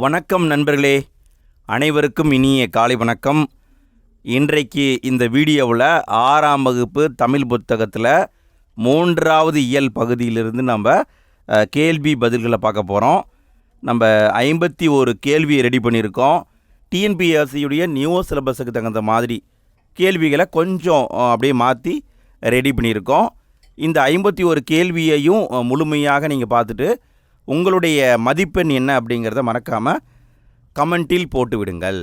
வணக்கம் நண்பர்களே, அனைவருக்கும் இனிய காலை வணக்கம். இன்றைக்கு இந்த வீடியோவில் 6ஆம் வகுப்பு தமிழ் புத்தகத்தில் 3வது இயல் பகுதியிலிருந்து நம்ம கேள்வி பதில்களை பார்க்க போகிறோம். நம்ம 51 கேள்வியை ரெடி பண்ணியிருக்கோம். டிஎன்பிஎஸ்சியுடைய நியூ சிலபஸுக்கு தகுந்த மாதிரி கேள்விகளை கொஞ்சம் அப்படியே மாற்றி ரெடி பண்ணியிருக்கோம். இந்த 51 கேள்வியையும் முழுமையாக நீங்கள் பார்த்துட்டு உங்களுடைய மதிப்பெண் என்ன அப்படிங்கிறத மறக்காமல் கமெண்ட்டில் போட்டு விடுங்கள்.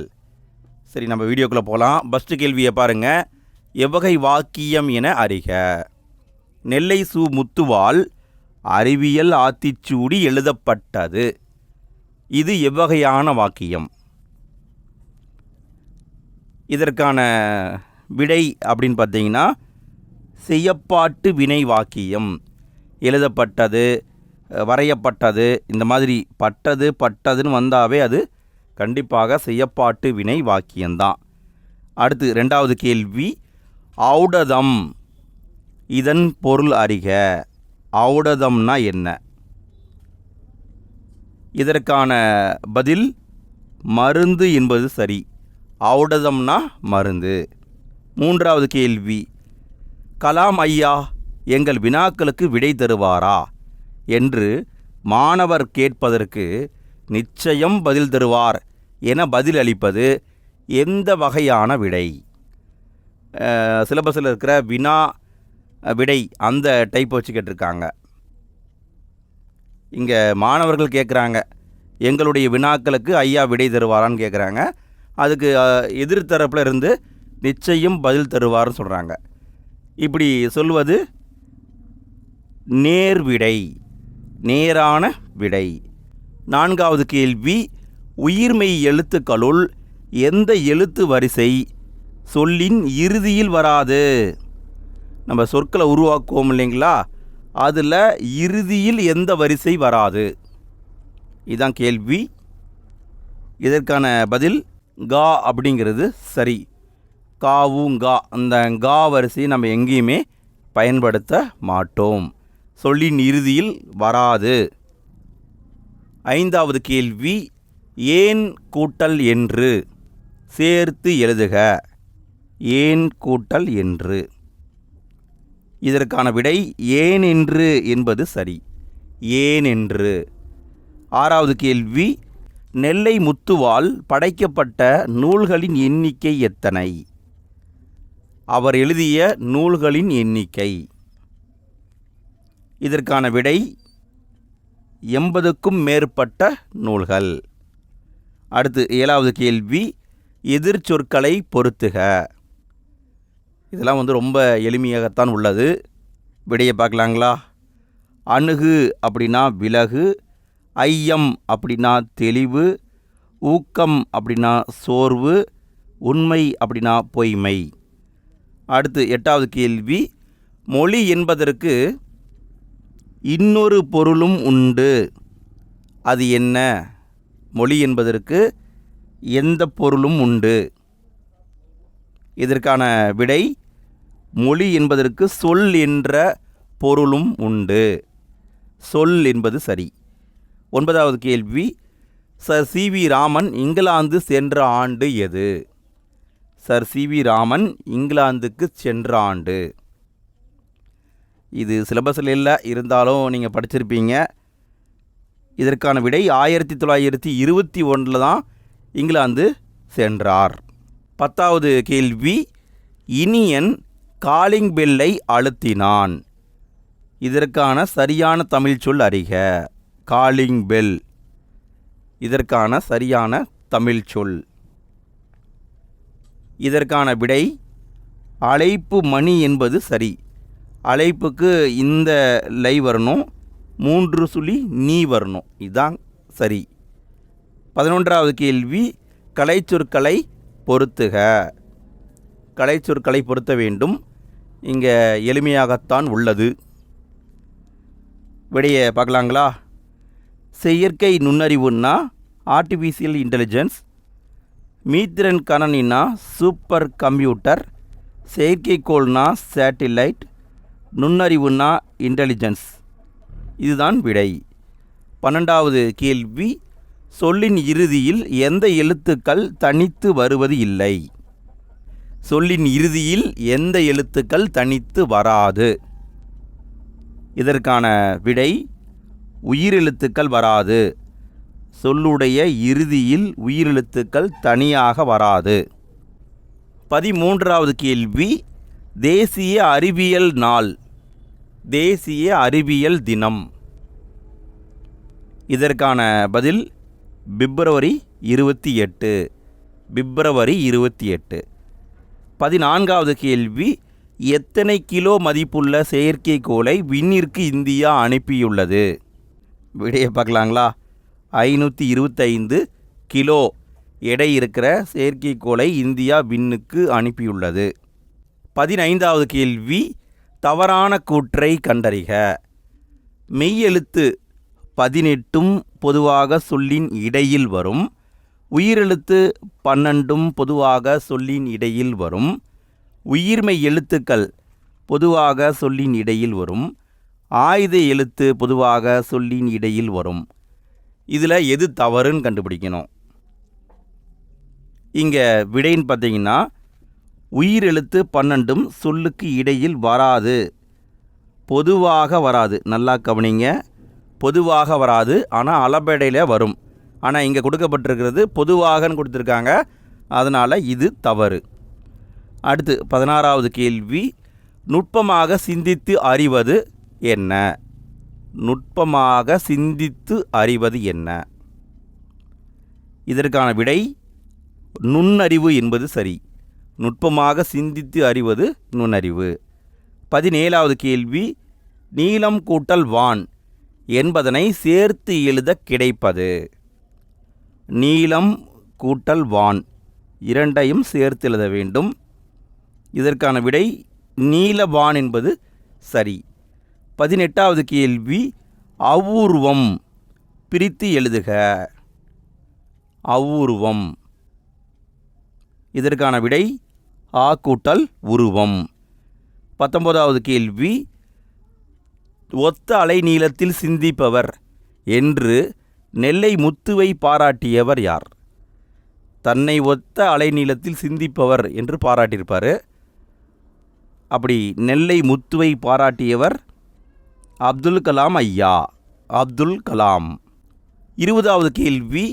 சரி, நம்ம வீடியோக்குள்ளே போகலாம். ஃபஸ்ட்டு கேள்வியை பாருங்கள். எவ்வகை வாக்கியம் என அறிக. நெல்லை சு. முத்துவால் அறிவியல் ஆத்திச்சூடி எழுதப்பட்டது. இது எவ்வகையான வாக்கியம்? இதற்கான விடை அப்படின்னு பார்த்தீங்கன்னா செய்யப்பாட்டு வினை வாக்கியம். எழுதப்பட்டது, வரையப்பட்டது, இந்த மாதிரி பட்டதுன்னு வந்தாவே அது கண்டிப்பாக செய்யப்பாட்டு வினை வாக்கியம்தான். அடுத்து 2வது கேள்வி. ஔடதம் இதன் பொருள் அறிக. ஔடதம்னா என்ன? இதற்கான பதில் மருந்து என்பது சரி. ஔடதம்னா மருந்து. 3வது கேள்வி. கலாம் ஐயா எங்கள் வினாக்களுக்கு விடை தருவாரா என்று மாணவர் கேட்பதற்கு நிச்சயம் பதில் தருவார் என பதில் அளிப்பது எந்த வகையான விடை? சிலபஸில் இருக்கிற வினா விடை அந்த டைப் வச்சு கேட்டிருக்காங்க. இங்கே மாணவர்கள் கேட்குறாங்க, எங்களுடைய வினாக்களுக்கு ஐயா விடை தருவாரான்னு கேட்குறாங்க. அதுக்கு எதிர்த்தரப்பில் இருந்து நிச்சயம் பதில் தருவார்னு சொல்கிறாங்க. இப்படி சொல்வது நேர்விடை, நேரான விடை. 4வது கேள்வி. உயிர்மெய் எழுத்துக்களுள் எந்த எழுத்து வரிசை சொல்லின் இறுதியில் வராது? நம்ம சொற்களை உருவாக்குவோம் இல்லைங்களா, அதில் இறுதியில் எந்த வரிசை வராது? இதுதான் கேள்வி. இதற்கான பதில் கா அப்படிங்கிறது சரி. காவும் கா, அந்த கா வரிசையை நம்ம எங்கேயுமே பயன்படுத்த மாட்டோம். சொல்லின் இறுதியில் வராது. 5வது கேள்வி. ஏன் கூட்டல் என்று சேர்த்து எழுதுக. ஏன் கூட்டல் என்று. இதற்கான விடை ஏன் என்று என்பது சரி. ஏன் என்று. 6வது கேள்வி. நெல்லை முத்துவால் படைக்கப்பட்ட நூல்களின் எண்ணிக்கை எத்தனை? அவர் எழுதிய நூல்களின் எண்ணிக்கை. இதற்கான விடை 80க்கும் மேற்பட்ட நூல்கள். அடுத்து 7வது கேள்வி. எதிர்ச்சொற்களை பொருத்துக. இதெல்லாம் ரொம்ப எளிமையாகத்தான் உள்ளது. விடையை பார்க்கலாங்களா? அணுகு அப்படின்னா விலகு, ஐயம் அப்படின்னா தெளிவு, ஊக்கம் அப்படின்னா சோர்வு, உண்மை அப்படின்னா பொய்மை. அடுத்து 8வது கேள்வி. மொழி என்பதற்கு இன்னொரு பொருளும் உண்டு. அது என்ன? மொழி என்பதற்கு எந்த பொருளும் உண்டு? இதற்கான விடை மொழி என்பதற்கு சொல் என்ற பொருளும் உண்டு. சொல் என்பது சரி. 9வது கேள்வி. Sir CV. ராமன் இங்கிலாந்து சென்ற ஆண்டு எது? Sir CV. ராமன் இங்கிலாந்துக்கு சென்ற ஆண்டு. இது சிலபஸில் இல்லை, இருந்தாலும் நீங்கள் படிச்சிருப்பீங்க. இதற்கான விடை 1921 தான் இங்கிலாந்து சென்றார். 10வது கேள்வி. இனியன் காலிங் பெல்லை அழுத்தினான். இதற்கான சரியான தமிழ் சொல் அறிக. Calling bell. இதற்கான சரியான தமிழ் சொல். இதற்கான விடை அழைப்பு மணி என்பது சரி. அழைப்புக்கு இந்த லை வரணும், 3 சுழி நீ வரணும். இதுதான் சரி. 11வது கேள்வி. கலைச்சொற்களை பொருத்துக. கலைச்சொற்களை பொருத்த வேண்டும். இங்கே எளிமையாகத்தான் உள்ளது. விடையை பார்க்கலாங்களா? செயற்கை நுண்ணறிவுன்னா ஆர்டிஃபிஷியல் இன்டெலிஜென்ஸ், மீத்திரன் கணனின்னா சூப்பர் கம்ப்யூட்டர், செயற்கைக்கோள்னா சேட்டிலைட், நுண்ணறிவுன்னா இன்டெலிஜென்ஸ். இதுதான் விடை. 12வது கேள்வி. சொல்லின் இறுதியில் எந்த எழுத்துக்கள் தனித்து வருவது இல்லை? சொல்லின் இறுதியில் எந்த எழுத்துக்கள் தனித்து வராது? இதற்கான விடை உயிரெழுத்துக்கள் வராது. சொல்லுடைய இறுதியில் உயிரெழுத்துக்கள் தனியாக வராது. 13வது கேள்வி, தேசிய அறிவியல் நாள், தேசிய அறிவியல் தினம். இதற்கான பதில் பிப்ரவரி 28. பிப்ரவரி 28. 14வது கேள்வி, எத்தனை கிலோ மதிப்புள்ள செயற்கைக்கோளை விண்ணிற்கு இந்தியா அனுப்பியுள்ளது? விடையை பார்க்கலாங்களா? 525 கிலோ எடை இருக்கிற செயற்கைக்கோளை இந்தியா விண்ணுக்கு அனுப்பியுள்ளது. 15வது கேள்வி, தவறான கூற்றை கண்டறிக. மெய்யெழுத்து 18 பொதுவாக சொல்லின் இடையில் வரும். உயிரெழுத்து 12 பொதுவாக சொல்லின் இடையில் வரும். உயிர்மெய் எழுத்துக்கள் பொதுவாக சொல்லின் இடையில் வரும். ஆயுத எழுத்து பொதுவாக சொல்லின் இடையில் வரும். இதில் எது தவறுன்னு கண்டுபிடிக்கணும். இங்கே விடைன்னு பார்த்தீங்கன்னா உயிரெழுத்து 12 சொல்லுக்கு இடையில் வராது, பொதுவாக வராது. நல்லா கவனிங்க, பொதுவாக வராது, ஆனால் அளபெடையில் வரும். ஆனால் இங்கே கொடுக்கப்பட்டிருக்கிறது பொதுவாகன்னு கொடுத்துருக்காங்க, அதனால் இது தவறு. அடுத்து 16வது கேள்வி, நுட்பமாக சிந்தித்து அறிவது என்ன? நுட்பமாக சிந்தித்து அறிவது என்ன? இதற்கான விடை நுண்ணறிவு என்பது சரி. நுட்பமாக சிந்தித்து அறிவது நுண்ணறிவு. 17வது கேள்வி, நீலம் கூட்டல் வான் என்பதனை சேர்த்து எழுத கிடைப்பது. நீலம் கூட்டல் வான் இரண்டையும் சேர்த்து எழுத வேண்டும். இதற்கான விடை நீலவான் என்பது சரி. 18வது கேள்வி, அவ்வூர்வம் பிரித்து எழுதுக. அவ்வூர்வம். இதற்கான விடை ஆ கூட்டல் உருவம். 19வது கேள்வி, ஒத்த அலை நீளத்தில் சிந்திப்பவர் என்று நெல்லை முத்துவை பாராட்டியவர் யார்? தன்னை ஒத்த அலை நீளத்தில் சிந்திப்பவர் என்று பாராட்டியிருப்பார். அப்படி நெல்லை முத்துவை பாராட்டியவர் அப்துல் கலாம் ஐயா. அப்துல் கலாம். 20வது கேள்வி,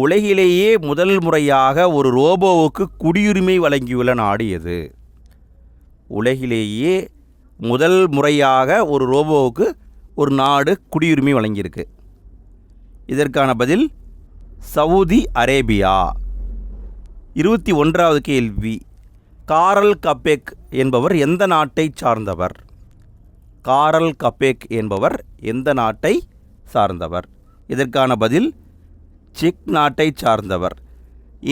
உலகிலேயே முதல் முறையாக ஒரு ரோபோவுக்கு குடியுரிமை வழங்கியுள்ள நாடு எது? உலகிலேயே முதல் முறையாக ஒரு ரோபோவுக்கு ஒரு நாடு குடியுரிமை வழங்கியிருக்கு. இதற்கான பதில் சவுதி அரேபியா. 21வது கேள்வி, காரல் கப்பெக் என்பவர் எந்த நாட்டை சார்ந்தவர்? காரல் கப்பெக் என்பவர் எந்த நாட்டை சார்ந்தவர்? இதற்கான பதில் செக் நாட்டை சார்ந்தவர்.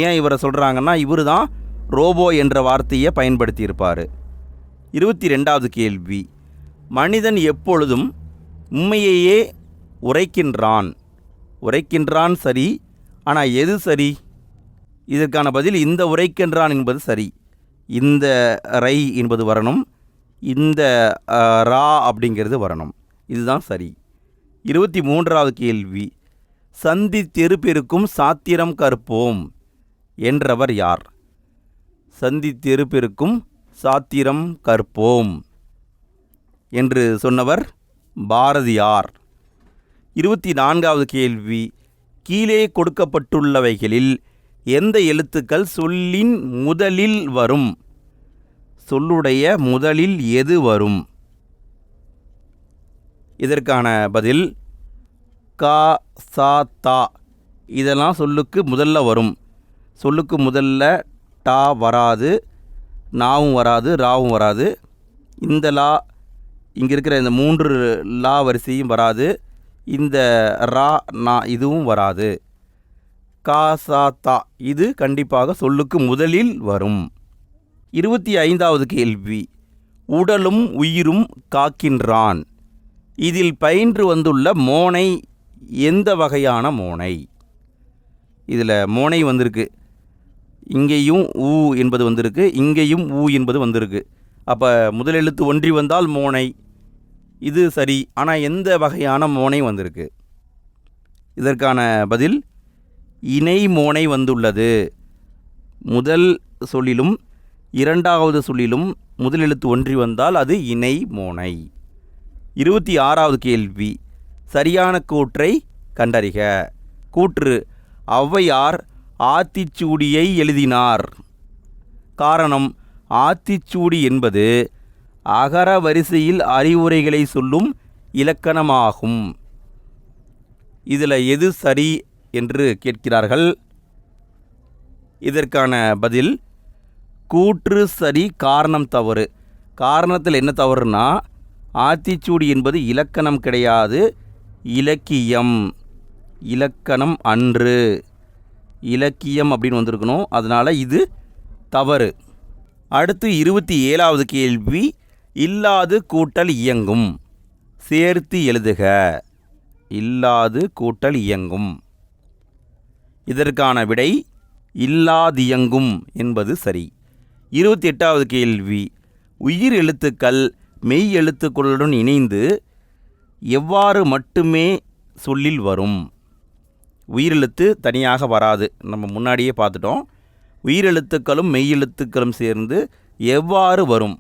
ஏன் இவரை சொல்கிறாங்கன்னா இவர் தான் ரோபோ என்ற வார்த்தையை பயன்படுத்தியிருப்பார். 22வது கேள்வி, மனிதன் எப்பொழுதும் உண்மையையே உரைக்கின்றான். உரைக்கின்றான் சரி, ஆனால் எது சரி? இதற்கான பதில் இந்த உரைக்கின்றான் என்பது சரி. இந்த ரை என்பது வரணும், இந்த ரா அப்படிங்கிறது வரணும். இதுதான் சரி. 23வது கேள்வி, சந்தி தெருப்பெருக்கும் சாத்திரம் கற்போம் என்றவர் யார்? சந்தி தெருப்பெருக்கும் சாத்திரம் கற்போம் என்று சொன்னவர் பாரதியார். 24வது கேள்வி, கீழே கொடுக்கப்பட்டுள்ளவைகளில் எந்த எழுத்துக்கள் சொல்லின் முதலில் வரும்? சொல்லுடைய முதலில் எது வரும்? இதற்கான பதில் கா, சா, தா. இதெல்லாம் சொல்லுக்கு முதல்ல வரும். சொல்லுக்கு முதல்ல டா வராது, நாவும் வராது, ராவும் வராது. இந்த லா, இங்கே இருக்கிற இந்த 3 லா வரிசையும் வராது. இந்த ரா, நா இதுவும் வராது. கா, சா, தா இது கண்டிப்பாக சொல்லுக்கு முதலில் வரும். 25வது கேள்வி, உடலும் உயிரும் காக்கின்றான். இதில் பயின்று வந்துள்ள மோனை எந்த வகையான மோனை? இதில் மோனை வந்திருக்கு, இங்கேயும் ஊ என்பது வந்திருக்கு, இங்கேயும் ஊ என்பது வந்திருக்கு. அப்போ முதல் எழுத்து ஒன்றி வந்தால் மோனை, இது சரி. ஆனால் எந்த வகையான மோனை வந்திருக்கு? இதற்கான பதில் இணை மோனை வந்துள்ளது. முதல் சொல்லிலும் இரண்டாவது சொல்லிலும் முதல் எழுத்து ஒன்றி வந்தால் அது இணை மோனை. 26வது கேள்வி, சரியான கூற்றை கண்டறிக. கூற்று: ஔவையார் ஆத்திச்சூடியை எழுதினார். காரணம்: ஆத்திச்சூடி என்பது அகர வரிசையில் அறிவுரைகளை சொல்லும் இலக்கணமாகும். இதில் எது சரி என்று கேட்கிறார்கள். இதற்கான பதில் கூற்று சரி, காரணம் தவறு. காரணத்தில் என்ன தவறுனா, ஆத்திச்சூடி என்பது இலக்கணம் கிடையாது, இலக்கியம். இலக்கணம் அன்று, இலக்கியம் அப்படின்னு வந்திருக்கணும். அதனால் இது தவறு. அடுத்து 27வது கேள்வி, இல்லாது கூட்டல் இயங்கும். சேர்த்து எழுதுக. இல்லாது கூட்டல் இயங்கும். இதற்கான விடை இல்லாதியங்கும் என்பது சரி. 28வது கேள்வி, உயிர் எழுத்துக்கள் மெய் எழுத்துக்களுடன் இணைந்து எவ்வாறு மட்டுமே சொல்லில் வரும்? உயிரெழுத்து தனியாக வராது, நம்ம முன்னாடியே பார்த்துட்டோம். உயிரெழுத்துக்களும் மெய் எழுத்துக்களும் சேர்ந்து எவ்வாறு வரும்?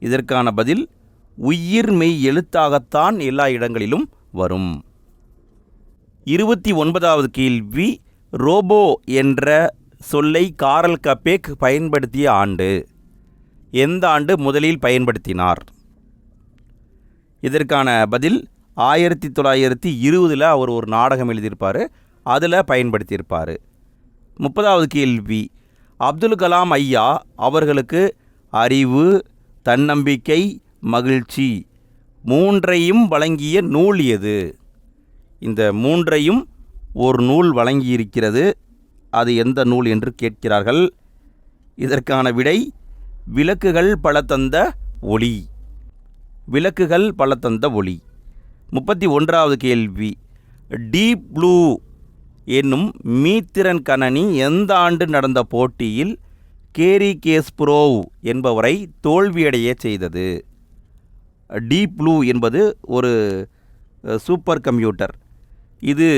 இதற்கான பதில் உயிர் மெய் எழுத்தாகத்தான் எல்லா இடங்களிலும் வரும். 29வது கேள்வி, ரோபோ என்ற சொல்லை காரல் கப்பேக் பயன்படுத்திய ஆண்டு. எந்த ஆண்டு முதலில் பயன்படுத்தினார்? இதற்கான பதில் 1920 அவர் ஒரு நாடகம் எழுதியிருப்பார், அதில் பயன்படுத்தியிருப்பார். 30வது கேள்வி, அப்துல் கலாம் ஐயா அவர்களுக்கு அறிவு, தன்னம்பிக்கை, மகிழ்ச்சி மூன்றையும் வழங்கிய நூல் எது? இந்த மூன்றையும் ஒரு நூல் வழங்கியிருக்கிறது. அது எந்த நூல் என்று கேட்கிறார்கள். இதற்கான விடை விளக்குகள் பல தந்த ஒளி. விளக்குகள் பல தந்த ஒளி. 31வது கேள்வி, டீப் ப்ளூ என்னும் மீத்திறன் கணனி எந்த ஆண்டு நடந்த போட்டியில் கேரி கேஸ்பரோவ் என்பவரை தோல்வியடைய செய்தது? டீப் ப்ளூ என்பது ஒரு சூப்பர் கம்ப்யூட்டர். இது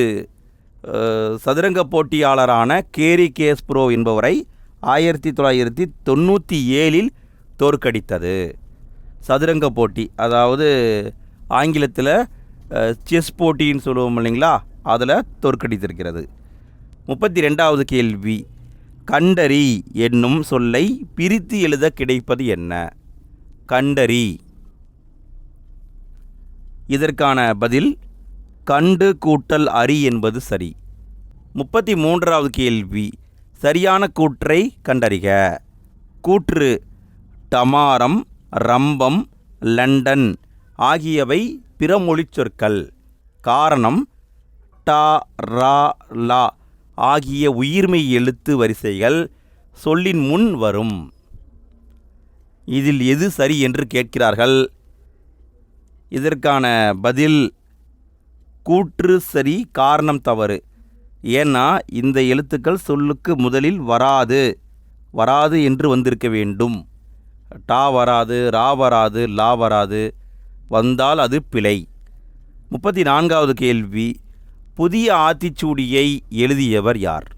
சதுரங்க போட்டியாளரான கேரி கேஸ்பரோவ் என்பவரை 1997 தோற்கடித்தது. சதுரங்க போட்டி, அதாவது ஆங்கிலத்தில் செஸ் போட்டின்னு சொல்லுவோம் இல்லைங்களா, அதில் தோற்கடித்திருக்கிறது. 32வது கேள்வி, கண்டறி என்னும் சொல்லை பிரித்து எழுத கிடைப்பது என்ன? கண்டறி. இதற்கான பதில் கண்டு கூட்டல் அறி என்பது சரி. 33வது கேள்வி, சரியான கூற்றை கண்டறிக. கூற்று: டமாரம், ரம்பம், லண்டன் ஆகியவை பிறமொழிச் சொற்கள். காரணம்: டா, ரா, லா ஆகிய உயிர்மெய் எழுத்து வரிசைகள் சொல்லின் முன் வரும். இதில் எது சரி என்று கேட்கிறார்கள். இதற்கான பதில் கூற்று சரி, காரணம் தவறு. ஏன்னா இந்த எழுத்துக்கள் சொல்லுக்கு முதலில் வராது என்று வந்திருக்க வேண்டும். டா வராது, ரா வராது, லா வராது, வந்தால் அது பிழை. 34வது கேள்வி, புதிய ஆத்திச்சூடியை எழுதியவர் யார்?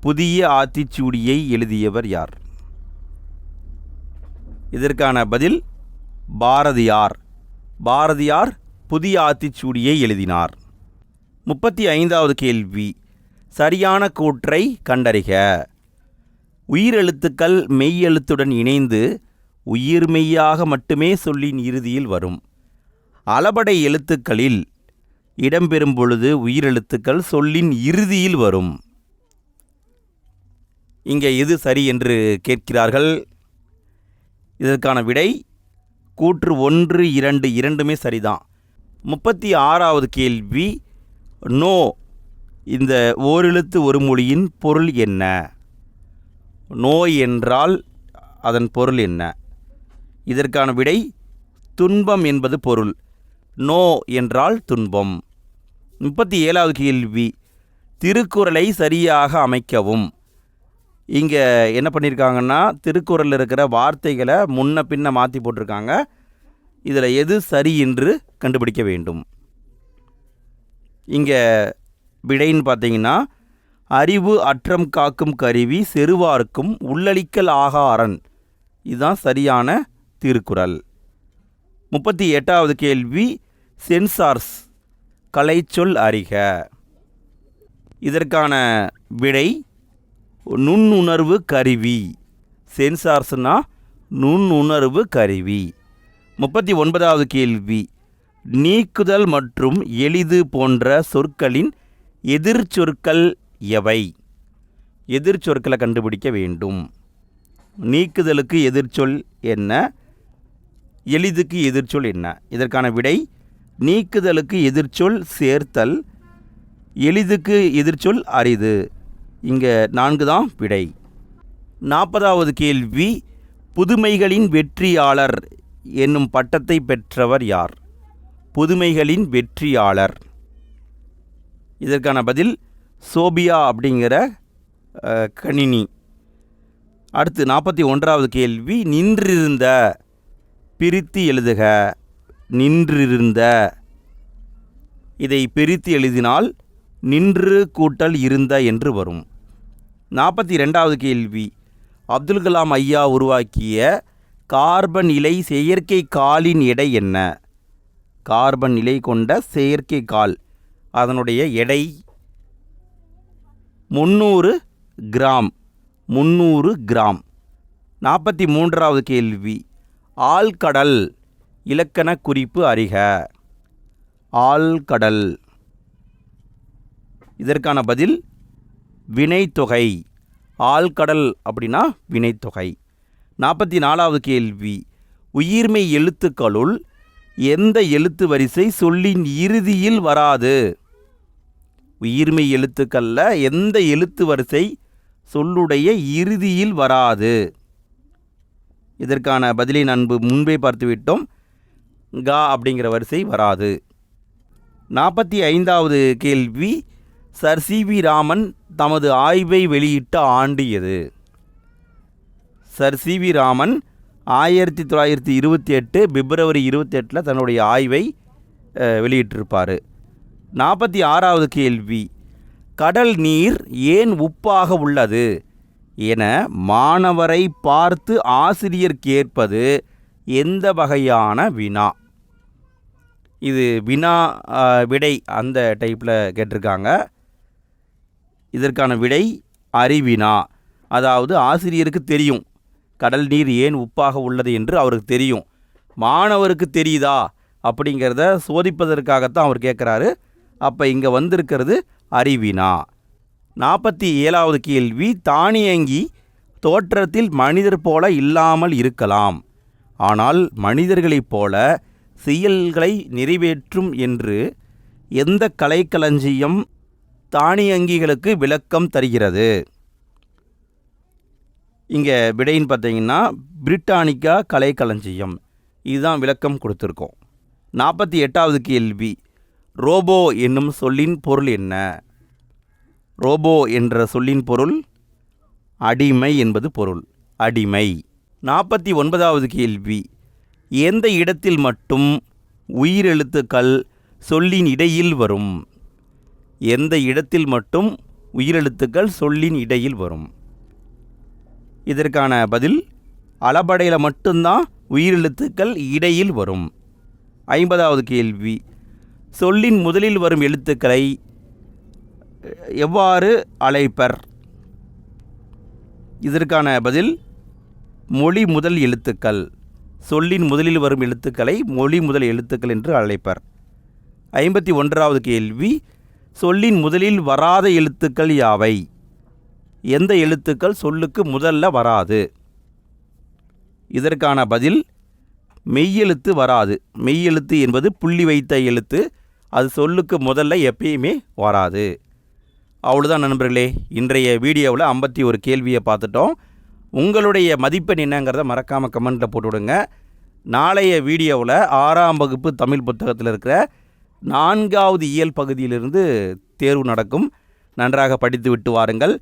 புதிய ஆத்திச்சூடியை எழுதியவர் யார்? இதற்கான பதில் பாரதியார். பாரதியார் புதிய ஆத்திச்சூடியை எழுதினார். 35வது கேள்வி, சரியான கூற்றை கண்டறிக. உயிரெழுத்துக்கள் மெய்யெழுத்துடன் இணைந்து உயிர்மெய்யாக மட்டுமே சொல்லின் இறுதியில் வரும். அளபடை எழுத்துக்களில் இடம்பெறும் பொழுது உயிரெழுத்துக்கள் சொல்லின் இறுதியில் வரும். இங்கே எது சரி என்று கேட்கிறார்கள். இதற்கான விடை கூற்று 1, 2 இரண்டுமே சரிதான். 36வது கேள்வி, நோ இந்த ஓரெழுத்து ஒரு மொழியின் பொருள் என்ன? நோய் என்றால் அதன் பொருள் என்ன? இதற்கான விடை துன்பம் என்பது பொருள். நோ என்றால் துன்பம். 37வது கேள்வி, திருக்குறளை சரியாக அமைக்கவும். இங்கே என்ன பண்ணியிருக்காங்கன்னா, திருக்குறளில் இருக்கிற வார்த்தைகளை முன்ன பின்ன மாற்றி போட்டிருக்காங்க. இதில் எது சரி என்று கண்டுபிடிக்க வேண்டும். இங்கே விடைன்னு பார்த்தீங்கன்னா, அறிவு அற்றம் காக்கும் கருவி செருவார்க்கும் உள்ளளிக்கல் ஆகாரன். இதுதான் சரியான திருக்குறள். 38வது கேள்வி, சென்சார்ஸ் கலைச்சொல் அறிக. இதற்கான விடை நுண்ணுணர்வு கருவி. சென்சார்ஸ்னா நுண்ணுணர்வு கருவி. 39வது கேள்வி, நீக்குதல் மற்றும் எளிது போன்ற சொற்களின் எதிர்ச்சொற்கள் எவை? எதிர்ச்சொற்களை கண்டுபிடிக்க வேண்டும். நீக்குதலுக்கு எதிர்ச்சொல் என்ன, எளிதுக்கு எதிர்ச்சொல் என்ன? இதற்கான விடை நீக்குதலுக்கு எதிர்ச்சொல் சேர்த்தல், எளிதுக்கு எதிர்ச்சொல் அரிது. இங்கே 4 தான் விடை. 40வது கேள்வி, புதுமைகளின் வெற்றியாளர் என்னும் பட்டத்தை பெற்றவர் யார்? புதுமைகளின் வெற்றியாளர். இதற்கான பதில் சோபியா அப்படிங்கிற கணினி. அடுத்து 41வது கேள்வி, நின்றிருந்த பிரித்து எழுதுக. நின்றிருந்த, இதை பிரித்து எழுதினால் நின்று கூட்டல் இருந்த என்று வரும். 42வது கேள்வி, அப்துல் கலாம் ஐயா உருவாக்கிய கார்பன் இலை செயற்கைக்காலின் எடை என்ன? கார்பன் இலை கொண்ட செயற்கைக்கால், அதனுடைய எடை 300 கிராம். 300 கிராம். 43வது கேள்வி, ஆழ்கடல் இலக்கண குறிப்பு அறிக. ஆழ்கடல். இதற்கான பதில் வினைத்தொகை. ஆழ்கடல் அப்படின்னா வினைத்தொகை. 44வது கேள்வி, உயிர்மெய் எழுத்துக்களுள் எந்த எழுத்து வரிசை சொல்லின் இறுதியில் வராது? உயிர்மெய் எழுத்துக்களில் எந்த எழுத்து வரிசை சொல்லுடைய இறுதியில் வராது? இதற்கான பதிலை முன்பே பார்த்துவிட்டோம். கா அப்படிங்கிற வரிசை வராது. 45வது கேள்வி, சர் சி.வி. ராமன் தமது ஆய்வை வெளியிட்ட ஆண்டு எது? Sir CV. ராமன் 1928 பிப்ரவரி 28 தன்னுடைய ஆய்வை வெளியிட்டிருப்பார். 46வது கேள்வி, கடல் நீர் ஏன் உப்பாக உள்ளது என மாணவரை பார்த்து ஆசிரியர் கேட்பது எந்த வகையான வினா? இது வினா விடை அந்த டைப்பில் கேட்டிருக்காங்க. இதற்கான விடை அறிவினா. அதாவது ஆசிரியருக்கு தெரியும் கடல் நீர் ஏன் உப்பாக உள்ளது என்று அவருக்கு தெரியும். மாணவருக்கு தெரியுதா அப்படிங்கிறத சோதிப்பதற்காகத்தான் அவர் கேட்குறாரு. அப்போ இங்கே வந்திருக்கிறது அறிவினா. 47வது கேள்வி, தானியங்கி தோற்றத்தில் மனிதர் போல இல்லாமல் இருக்கலாம், ஆனால் மனிதர்களைப் போல செயல்களை நிறைவேற்றும் என்று எந்த கலைக்களஞ்சியம் தானியங்கிகளுக்கு விளக்கம் தருகிறது? இங்கே விடைன்னு பார்த்தீங்கன்னா பிரிட்டானிக்கா கலைக்களஞ்சியம். இதுதான் விளக்கம் கொடுத்துருக்கோம். 48வது கேள்வி, ரோபோ என்னும் சொல்லின் பொருள் என்ன? ரோபோ என்ற சொல்லின் பொருள் அடிமை என்பது பொருள். அடிமை. 49வது கேள்வி, எந்த இடத்தில் மட்டும் உயிரெழுத்துக்கள் சொல்லின் இடையில் வரும்? எந்த இடத்தில் மட்டும் உயிரெழுத்துக்கள் சொல்லின் இடையில் வரும்? இதற்கான பதில் அளபடையில் மட்டும்தான் உயிரெழுத்துக்கள் இடையில் வரும். 50வது கேள்வி, சொல்லின் முதலில் வரும் எழுத்துக்களை எவ்வாறு அழைப்பர்? இதற்கான பதில் மொழி முதல் எழுத்துக்கள். சொல்லின் முதலில் வரும் எழுத்துக்களை மொழி முதல் எழுத்துக்கள் என்று அழைப்பர். 51வது கேள்வி, சொல்லின் முதலில் வராத எழுத்துக்கள் யாவை? எந்த எழுத்துக்கள் சொல்லுக்கு முதல்ல வராது? இதற்கான பதில் மெய்யெழுத்து வராது. மெய்யெழுத்து என்பது புள்ளி வைத்த எழுத்து. அது சொல்லுக்கு முதல்ல எப்பயுமே வராது. அவ்வளோதான் நண்பர்களே. இன்றைய வீடியோவில் 51 கேள்வியை பார்த்துட்டோம். உங்களுடைய மதிப்பெண் என்னங்கிறத மறக்காமல் கமெண்ட்டில் போட்டுவிடுங்க. நாளைய வீடியோவில் 6ஆம் வகுப்பு தமிழ் புத்தகத்தில் இருக்கிற 4வது இயல் பகுதியிலிருந்து தேர்வு நடக்கும். நன்றாக படித்து விட்டு வாருங்கள்.